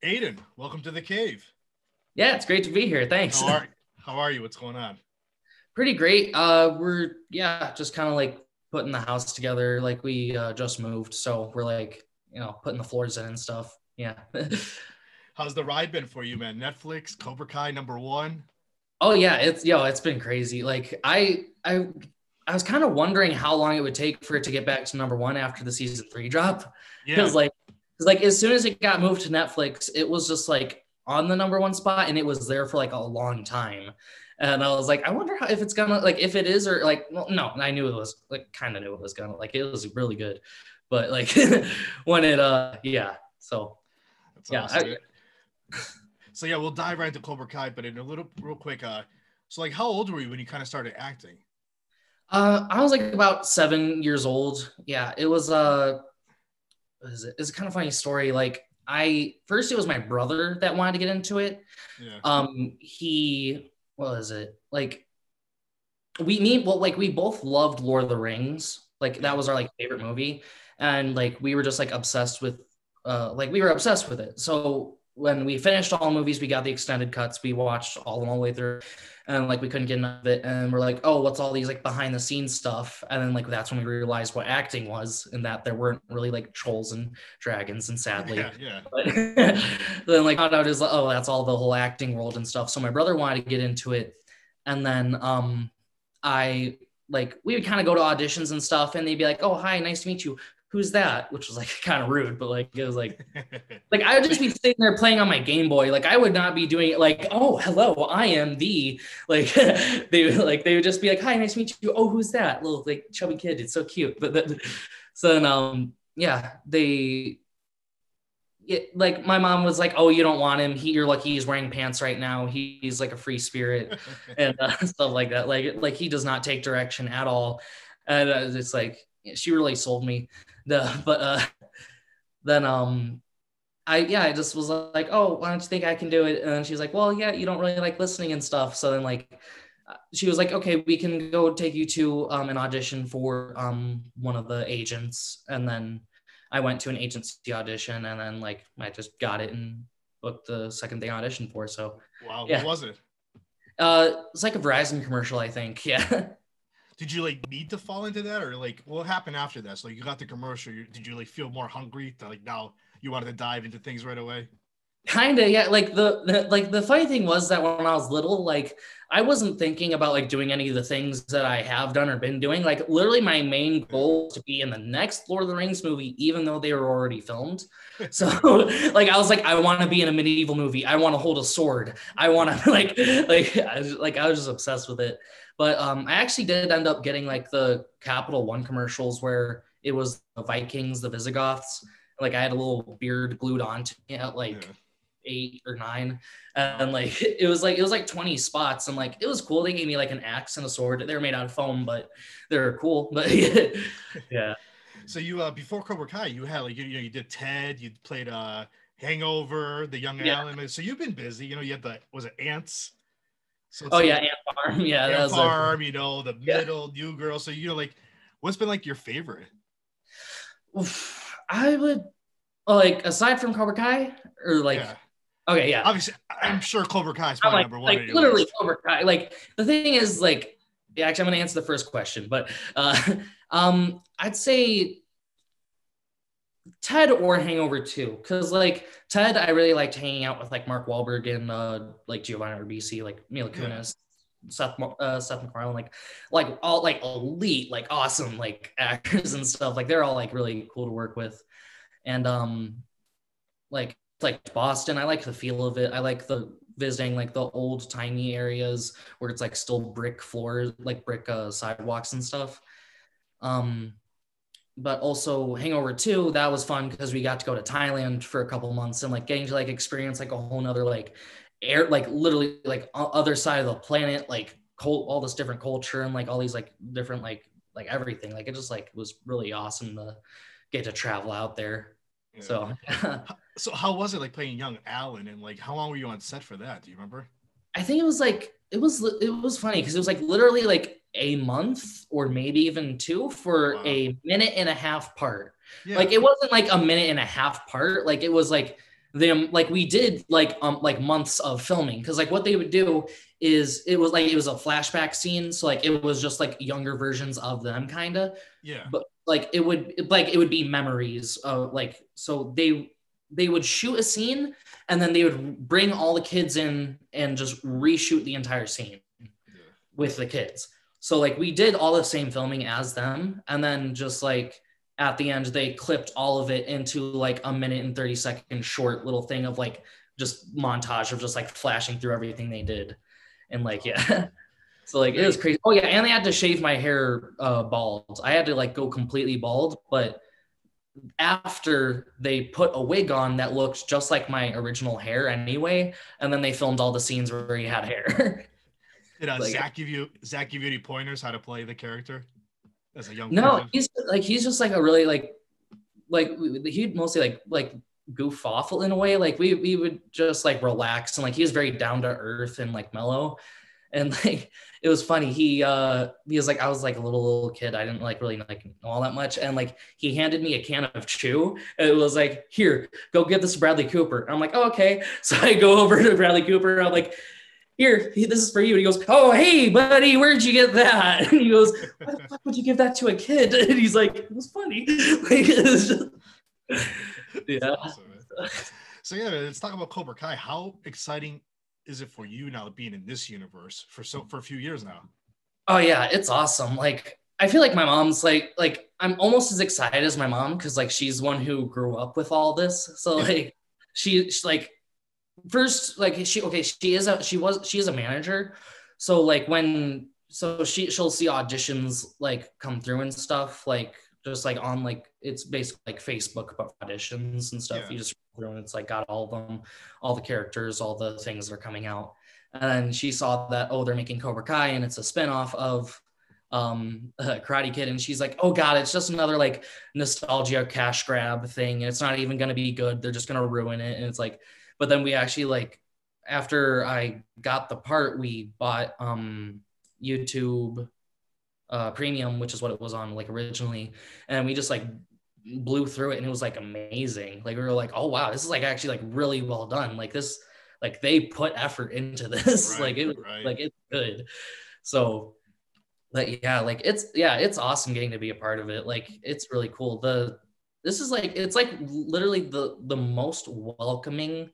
Aedin, welcome to the cave. Yeah, it's great to be here. Thanks. How are you? What's going on? Pretty great. We're just kind of like putting the house together. Like we just moved, so we're like putting the floors in and stuff. Yeah. How's the ride been for you, man? Netflix, Cobra Kai #1. Oh yeah, it's been crazy. Like I was kind of wondering how long it would take for it to get back to #1 after the season 3 drop. Yeah. Because as soon as it got moved to Netflix, it was just like on the #1 spot, and it was there for like a long time. And I was like, I wonder if it's gonna like if it is or like well, no, I knew it was like kind of knew it was gonna like it was really good, but like when it yeah, so That's yeah. awesome. So yeah, we'll dive right into Cobra Kai, but in a little real quick, so like how old were you when you kind of started acting? I was like about 7 years old. Yeah, it was what is it? It's a kind of funny story. Like it was my brother that wanted to get into it. Yeah. He what is it? Like we both loved Lord of the Rings. Like that was our like favorite movie. And like we were just like obsessed with we were obsessed with it. So when we finished all the movies, we got the extended cuts, we watched all of them all the way through, and like we couldn't get enough of it. And we're like, oh, what's all these like behind the scenes stuff? And then like that's when we realized what acting was, and that there weren't really like trolls and dragons, and sadly. Yeah. But then like found out is like, oh, that's all the whole acting world and stuff. So my brother wanted to get into it. And then I like we would kind of go to auditions and stuff, and they'd be like, oh, hi, nice to meet you. Who's that? Which was like kind of rude, but like it was like I would just be sitting there playing on my Game Boy. Like I would not be doing it like, oh, hello, I am the like they would just be like, hi, nice to meet you. Oh, who's that? Little like chubby kid. It's so cute. But then, so then like my mom was like, oh, you don't want him. You're lucky he's wearing pants right now. He's like a free spirit and stuff like that. Like he does not take direction at all. And it's like she really sold me. Then I just was like, oh, why don't you think I can do it? And then she's like, well, yeah, you don't really like listening and stuff. So then like she was like, okay, we can go take you to an audition for one of the agents. And then I went to an agency audition, and then like I just got it and booked the second thing I auditioned for. So wow, yeah. What was it? It's like a Verizon commercial, I think. Yeah. Did you like need to fall into that, or like what happened after that? So like, you got the commercial. Did you like feel more hungry to like now you wanted to dive into things right away? Kind of, yeah. Like the funny thing was that when I was little, like I wasn't thinking about like doing any of the things that I have done or been doing. Like literally, my main goal was to be in the next Lord of the Rings movie, even though they were already filmed. So like I was like, I want to be in a medieval movie. I want to hold a sword. I want to I was just obsessed with it. But I actually did end up getting like the Capital One commercials where it was the Vikings, the Visigoths. Like I had a little beard glued onto me at like 8 or 9, and like it was like 20 spots, and like it was cool. They gave me like an axe and a sword. They were made out of foam, but they're cool. But yeah. So you before Cobra Kai, you had like you did Ted, you played Hangover, the young Alan. So you've been busy. You had was it Ants? So Ant Farm. Yeah, Ant Farm. The middle New Girl. So like, what's been like your favorite? I would like aside from Cobra Kai or like. Yeah. Okay, yeah. Obviously, I'm sure Cobra Kai is probably #1. Like literally list. Cobra Kai. Like the thing is, like, yeah, actually, I'm gonna answer the first question, but I'd say Ted or Hangover 2, because like Ted, I really liked hanging out with like Mark Wahlberg and like Giovanni Ribisi, like Mila Kunis, Seth MacFarlane, like all like elite, like awesome, like actors and stuff. Like they're all like really cool to work with, and like Boston, I like the feel of it. I like the visiting like the old tiny areas where it's like still brick floors, like brick sidewalks and stuff. But also Hangover 2, that was fun because we got to go to Thailand for a couple months and like getting to like experience like a whole nother like air, like literally like other side of the planet, like all this different culture and like all these like different like everything. Like it just like was really awesome to get to travel out there. Yeah. So how was it like playing young Alan, and like how long were you on set for that? Do you remember? I think it was like it was funny because it was like literally like a month or maybe even 2 for a minute and a half part. Yeah. Like it wasn't like a minute and a half part. Like it was like them, like we did like months of filming, because like what they would do is it was a flashback scene, so like it was just like younger versions of them kind of, Yeah. but like it would be memories of like, so they would shoot a scene and then they would bring all the kids in and just reshoot the entire scene with the kids. So like we did all the same filming as them, and then just like at the end they clipped all of it into like a 1:30 short little thing of like just montage of just like flashing through everything they did. And like, yeah. So like it was crazy. Oh yeah, and they had to shave my hair bald. I had to like go completely bald, but after they put a wig on that looked just like my original hair anyway, and then they filmed all the scenes where he had hair. Did like, Zach give you any pointers how to play the character as a young no person? he's just like a really like he'd mostly like goof off in a way. Like we would just like relax, and like he was very down to earth and like mellow. And like it was funny, he was like, I was like a little kid, I didn't like really like know all that much, and like he handed me a can of chew, and it was like, here, go give this to Bradley Cooper. And I'm like, oh, okay. So I go over to Bradley Cooper, and I'm like, here, this is for you. And he goes, oh, hey buddy, where'd you get that? And he goes, why the fuck would you give that to a kid? And he's like, it was funny. Like, it was just... yeah. Awesome, so yeah, let's talk about Cobra Kai. How exciting is it for you now being in this universe for a few years now? Oh yeah, it's awesome. Like I feel like my mom's like I'm almost as excited as my mom, because like she's one who grew up with all this. So like she's like, first, like she is a manager. So like she'll see auditions like come through and stuff, like just like on like, it's basically like Facebook but auditions and stuff. You just through and it's like got all of them, all the characters, all the things that are coming out. And she saw that, oh, they're making Cobra Kai and it's a spinoff of Karate Kid, and she's like, oh god, it's just another like nostalgia cash grab thing, and it's not even going to be good, they're just going to ruin it. And it's like, but then we actually like, after I got the part, we bought YouTube Premium, which is what it was on like originally, and we just like blew through it, and it was like amazing. Like we were like, oh wow, this is like actually like really well done. Like this, like they put effort into this. Like it, like it's good. So, like yeah, like it's awesome getting to be a part of it. Like it's really cool. This is like, it's like literally the most welcoming.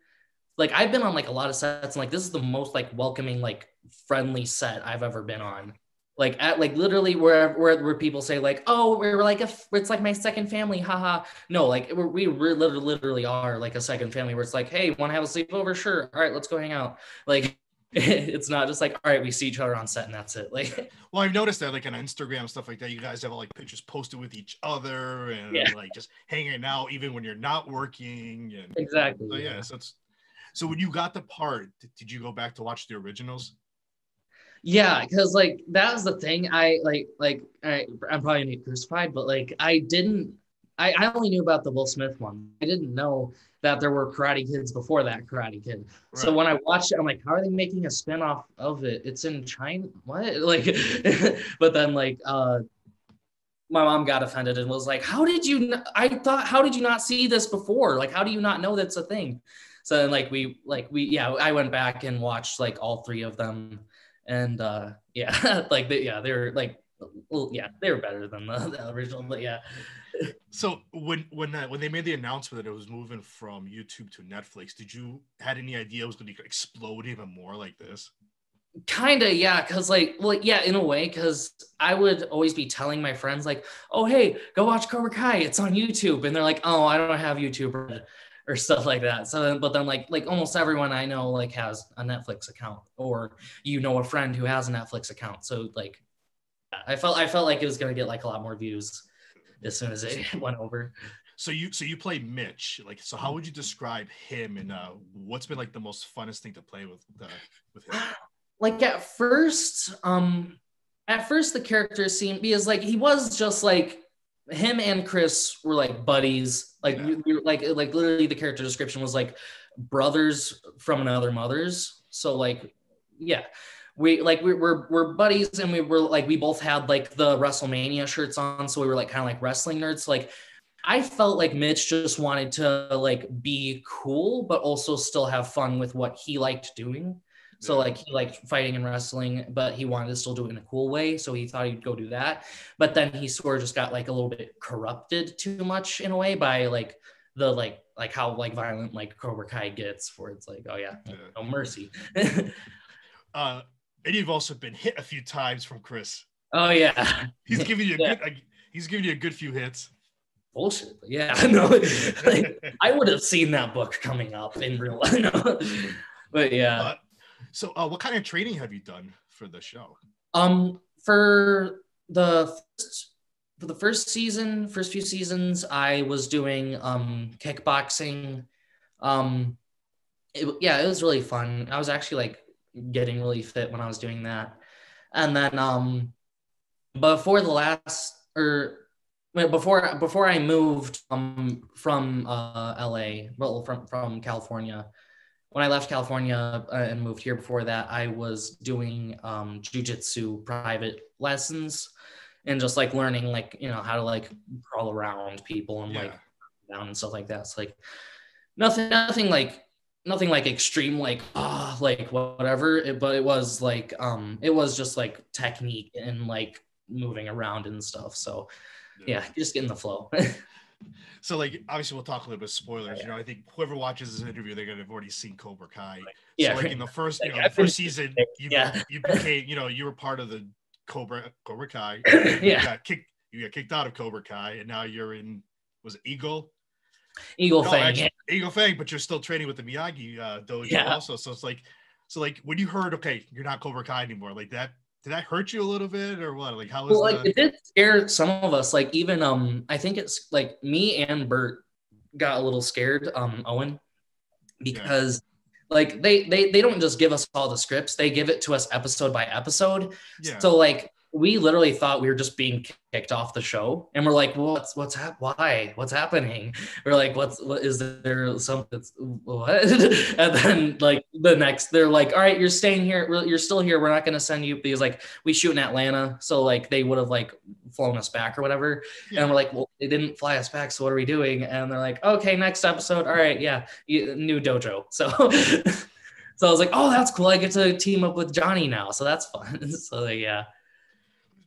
Like I've been on like a lot of sets, and like this is the most like welcoming, like friendly set I've ever been on. Like at like literally where people say like, oh, we're like it's like my second family, haha. No, like we literally are like a second family, where it's like, hey, want to have a sleepover? Sure, all right, let's go hang out. Like it's not just like, all right, we see each other on set and that's it. Like, well, I've noticed that like on Instagram, stuff like that, you guys have like pictures posted with each other and like just hanging out even when you're not working. And exactly. So yeah, so when you got the part, did you go back to watch the originals? Yeah, because like that was the thing. I'm probably gonna get crucified, but like I only knew about the Will Smith one. I didn't know that there were Karate Kids before that Karate Kid. Right. So when I watched it, I'm like, how are they making a spinoff of it? It's in China. What? Like, but then like my mom got offended and was like, how did you not see this before? Like, how do you not know that's a thing? So then I went back and watched like all three of them. And like they were like, well, yeah, they were better than the original, but yeah. So when they made the announcement that it was moving from YouTube to Netflix, did you had any idea it was going to explode even more like this? Kinda, yeah, because in a way, because I would always be telling my friends like, oh hey, go watch Cobra Kai, it's on YouTube, and they're like, oh, I don't have YouTube or stuff like that. So then, but then like almost everyone I know like has a Netflix account, or a friend who has a Netflix account. So like I felt like it was gonna get like a lot more views as soon as it went over. So you play Mitch, like, so how would you describe him, and what's been like the most funnest thing to play with him? Like at first the character seemed, because like he was just like, him and Chris were like buddies. Like we were like literally the character description was like brothers from another mothers. So like, yeah, we're buddies, and we both had like the WrestleMania shirts on. So we were like kind of like wrestling nerds. So, like I felt like Mitch just wanted to like be cool, but also still have fun with what he liked doing. So like he liked fighting and wrestling, but he wanted to still do it in a cool way. So he thought he'd go do that. But then he sort of just got like a little bit corrupted too much in a way by like the like how like violent like Cobra Kai gets, where it's like, oh yeah, no mercy. And you've also been hit a few times from Chris. Oh yeah. He's giving you a good few hits. Bullshit. Yeah, no, like, I would have seen that book coming up in real life. No. But yeah. So what kind of training have you done for the show? For the first few seasons, I was doing kickboxing. It was really fun. I was actually like getting really fit when I was doing that. And then before I moved from LA, well, from California, when I left California and moved here before that, I was doing jujitsu private lessons and just like learning like, you know, how to like crawl around people and like down and stuff like that. It's like nothing like extreme, like like whatever. But it was like it was just like technique and like moving around and stuff. So yeah, just get in the flow. So like obviously we'll talk a little bit of spoilers. You know, I think whoever watches this interview, they're gonna have already seen Cobra Kai. So like in the first, the first season, you became, you were part of the Cobra Kai. You got kicked out of Cobra Kai, and now you're in, was it Eagle Fang? Actually, Eagle Fang, but you're still training with the Miyagi dojo also. So it's like, when you heard, okay, you're not Cobra Kai anymore, like that. Did that hurt you a little bit or what? Like how was it did scare some of us. Like even I think it's like me and Bert got a little scared, Owen, because like they don't just give us all the scripts, they give it to us episode by episode. So like we literally thought we were just being kicked off the show, and we're like, what's happening? We're like, what is there something? What? And then like the next, they're like, all right, you're staying here. You're still here. We're not going to send you, because like we shoot in Atlanta, so like they would have like flown us back or whatever. And we're like, well, they didn't fly us back, so what are we doing? And they're like, okay, next episode. All right, new dojo. So. So I was like, oh, that's cool. I get to team up with Johnny now, so that's fun. So yeah.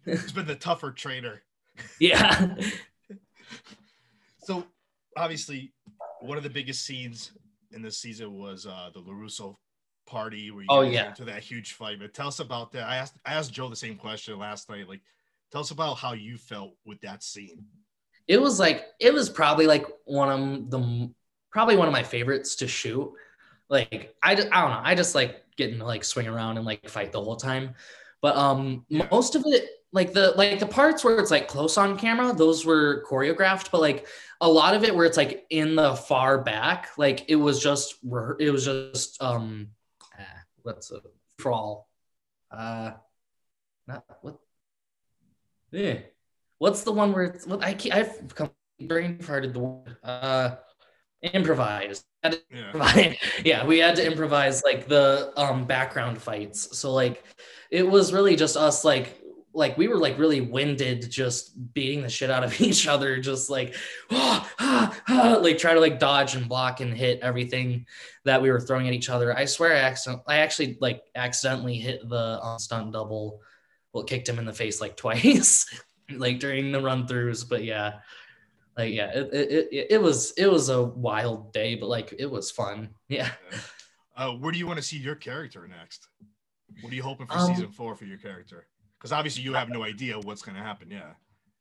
It's been the tougher trainer. Yeah. So obviously one of the biggest scenes in this season was the LaRusso party where you get into that huge fight. But tell us about that. I asked Joe the same question last night. Like, tell us about how you felt with that scene. It was probably like one of my favorites to shoot. Like I don't know. I just like getting to like swing around and like fight the whole time. But most of it, like the parts where it's like close on camera, those were choreographed, but like a lot of it where it's like in the far back, like it was just what's a crawl? Not what? Yeah. What's the one where it's what I've become brain farted the word. Improvise. We had to improvise like the background fights. So like it was really just us like we were like really winded, just beating the shit out of each other, just like like try to like dodge and block and hit everything that we were throwing at each other. I swear I actually like accidentally hit the stunt double. Well, kicked him in the face like twice like during the run throughs. But yeah, like it was a wild day, but like it was fun. Yeah. Where do you want to see your character next? What are you hoping for season 4 for your character? Because obviously you have no idea what's going to happen.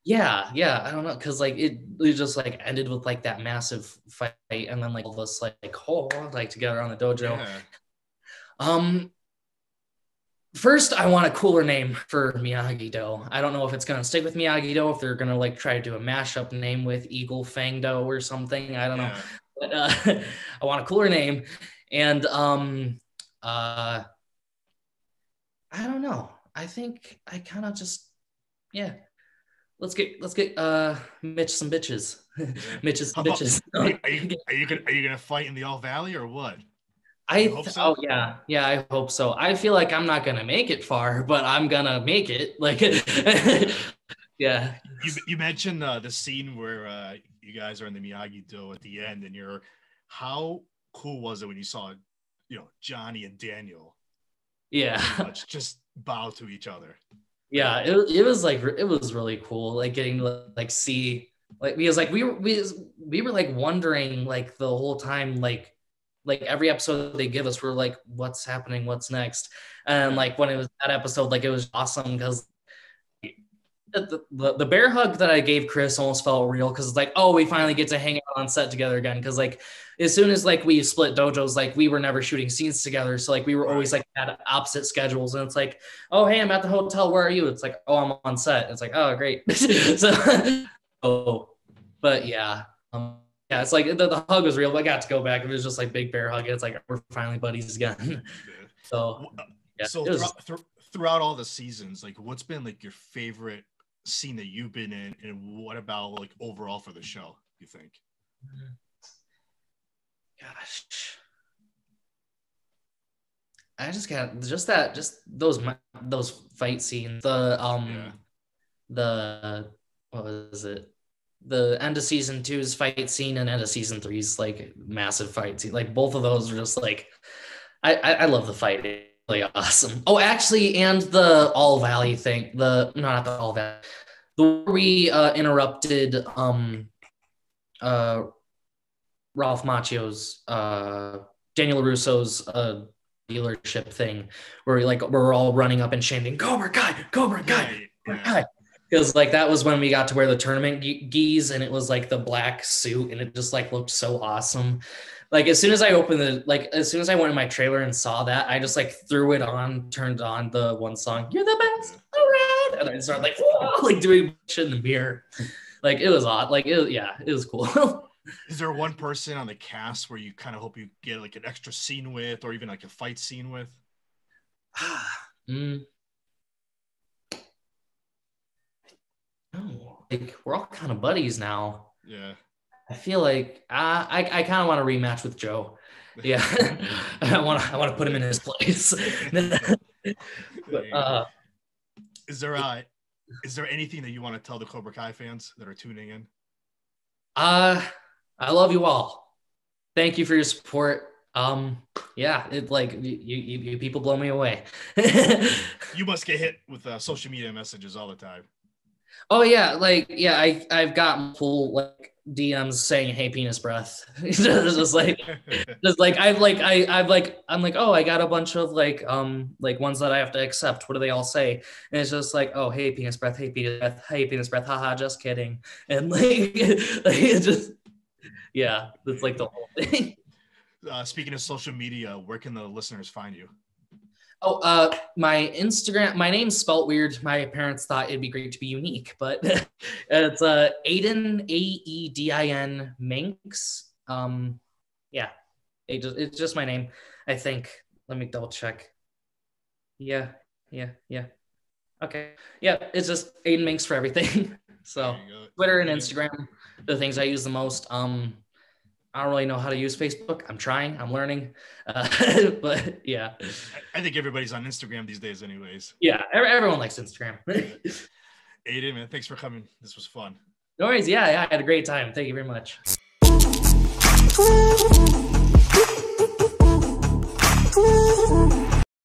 Yeah, I don't know, because like it just like ended with like that massive fight, and then like all this like together on the dojo. First, I want a cooler name for Miyagi-Do. I don't know if it's gonna stick with Miyagi-Do, if they're gonna like try to do a mashup name with Eagle Fang-Do or something. I don't know, but I want a cooler name, and I don't know. I think I kind of just Let's get Mitch some bitches. Mitch's some bitches. Are you gonna fight in the All Valley or what? I hope so. I feel like I'm not gonna make it far, but I'm gonna make it. Like, yeah. You mentioned the scene where you guys are in the Miyagi-Do at the end, and how cool was it when you saw, Johnny and Daniel? Yeah. Pretty much just bow to each other. Yeah, it was really cool, like getting to like see, like, because like we were like wondering like the whole time, like every episode they give us, we're like, what's happening, what's next? And like when it was that episode, like it was awesome because the bear hug that I gave Chris almost felt real, because it's like, oh, we finally get to hang out on set together again. Because like as soon as like we split dojos, like we were never shooting scenes together, so like we were always like at opposite schedules. And it's like, oh hey, I'm at the hotel, where are you? It's like, oh, I'm on set. It's like, oh great. But yeah, it's like the hug was real. I got to go back. It was just like big bear hug. It's like we're finally buddies again. So yeah, so throughout all the seasons, like what's been like your favorite scene that you've been in, and what about like overall for the show, you think? Gosh, I just got just those fight scenes, the what was it, the end of season 2's fight scene and end of season 3's like massive fight scene, like both of those are just like I love the fight. Really awesome. Oh, actually, and the All Valley thing. Not the All Valley. We interrupted Ralph Macchio's Daniel Russo's dealership thing, where we're all running up and chanting Cobra Kai, Cobra Kai, Cobra Kai. Because like that was when we got to wear the tournament geese, and it was like the black suit, and it just like looked so awesome. Like as soon as I went in my trailer and saw that, I just like threw it on, turned on the one song, "You're the best," all right, and I started like, whoa, like doing shit in the mirror. Like it was odd. Like it was cool. Is there one person on the cast where you kind of hope you get like an extra scene with, or even like a fight scene with? Oh, like we're all kind of buddies now. Yeah. I feel like I kind of want to rematch with Joe. Yeah, I want to put him in his place. But, is there anything that you want to tell the Cobra Kai fans that are tuning in? I love you all. Thank you for your support. Yeah, it like you people blow me away. You must get hit with social media messages all the time. Oh yeah, I've gotten full like DMs saying "Hey, penis breath." just like I'm like, oh, I got a bunch of like ones that I have to accept. What do they all say? And it's just like, oh, hey, penis breath, hey, penis breath, hey, penis breath, haha, just kidding. And like it's just, yeah, that's like the whole thing. Speaking of social media, where can the listeners find you? Oh, my Instagram, my name's spelt weird. My parents thought it'd be great to be unique, but it's Aedin, Aedin Mincks. Yeah, it's just my name, I think. Let me double check. Yeah. Okay. Yeah, it's just Aedin Mincks for everything. So Twitter and Instagram, the things I use the most. I don't really know how to use Facebook. I'm trying. I'm learning. But yeah. I think everybody's on Instagram these days anyways. Yeah, everyone likes Instagram. Aedin, man, thanks for coming. This was fun. No worries. Yeah, I had a great time. Thank you very much.